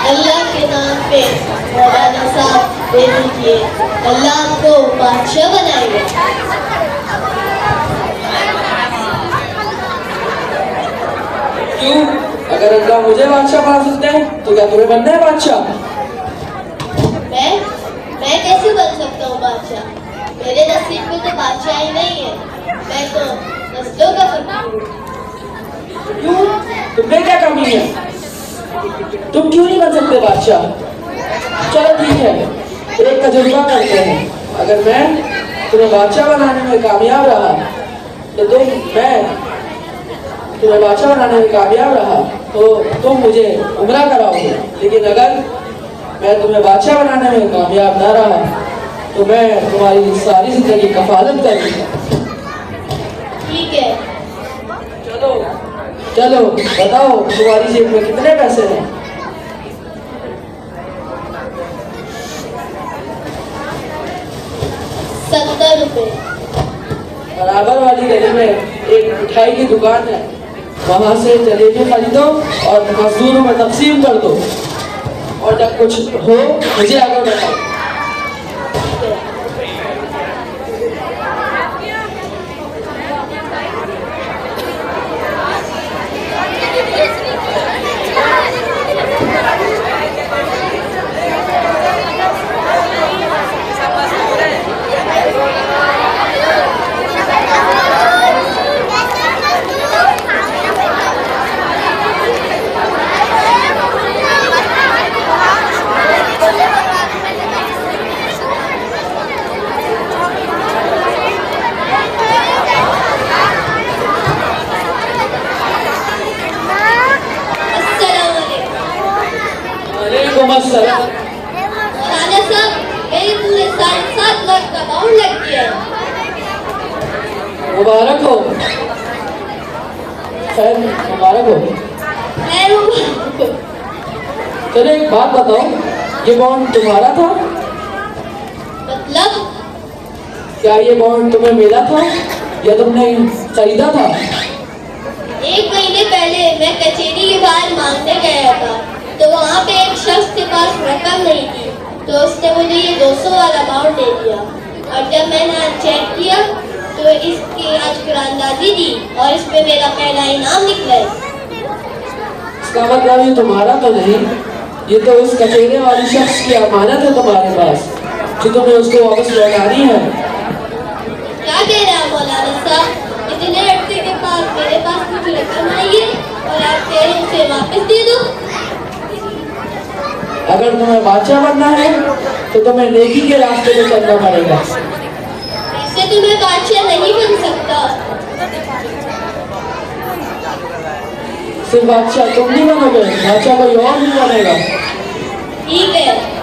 अल्लाह के नाम पे मौलाना साहब दे दीजिए, अल्लाह आपको बादशाह बनाएगा। क्यों? अगर अल्लाह मुझे बादशाह बना सकते हैं तो क्या तुम्हें बनना है बादशाह? मैं कैसे बन सकता हूँ बादशाह? मेरे नसीब में तो बादशाह ही नहीं है, मैं तो नस्लों का फकीर हूँ। क्यों? तुमने क्या कमी है? तुम क्यों नहीं बन सकते बादशाह? चलो ठीक है, एक तजुर्बा करते हैं। अगर मैं तुम्हें बादशाह बनाने में कामयाब रहा तो तुम्हें बादशाह बनाने में कामयाब रहा तो तुम मुझे उम्रा कराओगे। लेकिन अगर मैं तुम्हें बादशाह बनाने में कामयाब ना रहा तो मैं तुम्हारी सारी जिंदगी कफालत करूंगा। ठीक है। चलो चलो बताओ, तुम्हारी जेब में कितने पैसे हैं? 70 रुपए। बराबर वाली गली में एक मिठाई की दुकान है, वहां से जलेबी खरीदो और मजदूरों में तकसीम कर दो, और जब कुछ हो मुझे आगे बताओ। मौलाना साहब, मेरे पूरे 7.5 लाख का अमाउंट लग गया। मुबारक हो। खैर मुबारक हो। चलो एक बात बताओ, ये बॉन्ड तुम्हारा था? मतलब? क्या ये बॉन्ड तुम्हें मिला था या तुमने खरीदा था? 1 महीने पहले मैं कचेरी के बाहर मांगने गया था, तो वहाँ पे एक शख्स के पास रकम नहीं थी, तो उसने मुझे ये 200 वाला अमाउंट दे दिया। और जब मैंने चेक किया तो इसकी आज कुरानदाजी दी और इसमें मेरा पहला इनाम निकला। इसका मतलब ये तुम्हारा तो नहीं, ये तो उस कचेरे वाली शख्स की अमानत है तुम्हारे पास, जो तुम्हें उसको वापस लौटानी है। क्या कह रहे हैं मौलाना साहब? इतने लड़के के पास मेरे पास कुछ रकम आई है और आप कह रहे हैं उसे वापस दे दो? अगर तुम्हें बादशाह बनना है तो तुम्हें नेकी के रास्ते में चलना पड़ेगा। इससे तो मैं बादशाह नहीं बन सकता। सिर्फ बादशाह तुम नहीं बनोगे, बादशाह कोई और नहीं बनेगा। ठीक है।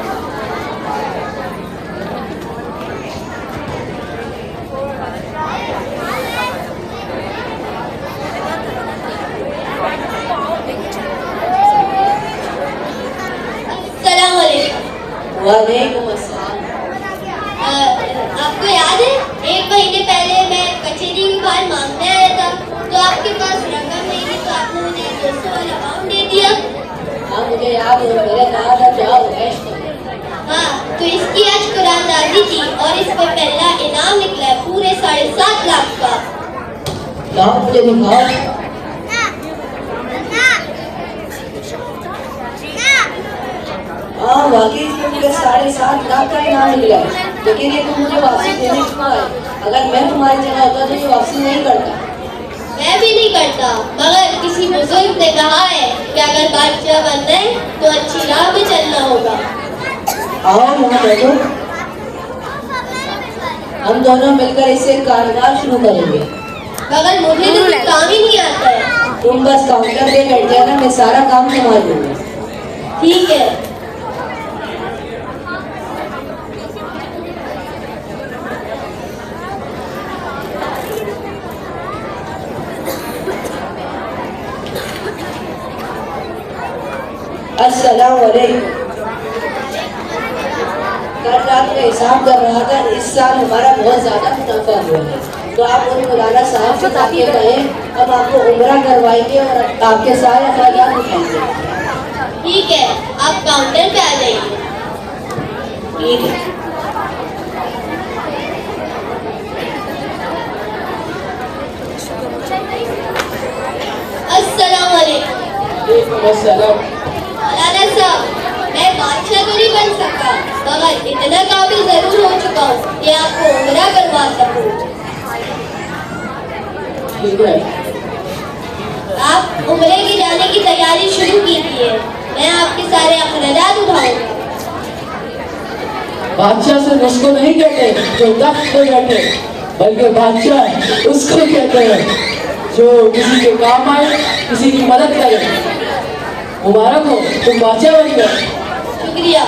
वालेकुम अस्सलाम। आपको याद है 1 महीने पहले मैं कचेरी के बाहर मांगने आया था, तो आपके पास रकम नहीं थी, तो आपने मुझे 200 वाला अमाउंट दे दिया। हाँ मुझे याद है, मेरे कहा था जाओ ऐश करो। हाँ, तो इसकी आज कुरानदाजी थी और इस पे पहला इनाम निकला है पूरे 7.5 लाख का। लाओ मुझे दिखाओ। हाँ वाकई इसमें मुझे 7.5 लाख का इनाम निकला है, लेकिन ये तुम मुझे वापसी देने क्यों आए? अगर मैं तुम्हारी जगह होता तो ये वापसी नहीं करता। मैं भी नहीं करता, मगर किसी बुजुर्ग ने कहा है कि अगर बादशाह बनना है तो अच्छी राह पे चलना होगा। आओ यहाँ बैठो, हम दोनों मिलकर इससे कारोबार शुरू करेंगे। मगर मुझे तो कुछ काम ही नहीं आता है। तुम बस काउंटर पे बैठ जाना, मैं सारा काम संभाल लूंगा। ठीक है। अस्सलाम वालेकुम। कल रात में हिसाब कर रहा था, इस साल हमारा बहुत ज़्यादा मुनाफा हुआ है, तो आप उन मौलाना साहब से ताकि कहें, अब आपको उम्रा करवाएंगे और आपके सारे अखराजात उठाएंगे। ठीक है, आप काउंटर पे आ जाइए। ठीक है। अस्सलाम वालेकुम। मौलाना साहब, मैं बादशाह तो नहीं बन सकता, मगर इतना काबिल जरूर हो चुका हूँ कि आपको उम्रा करवा सकूँ। ठीक है। आप उम्रे की जाने की तैयारी शुरू कीजिए, मैं आपके सारे अखराजात उठाऊंगा। बादशाह से उसको नहीं कहते जो तख्त पे बैठे, बल्कि बादशाह उसको कहते हैं जो किसी के काम आए, किसी की मदद करे। मुबारक हो, तुम बादशाह बन गए। शुक्रिया।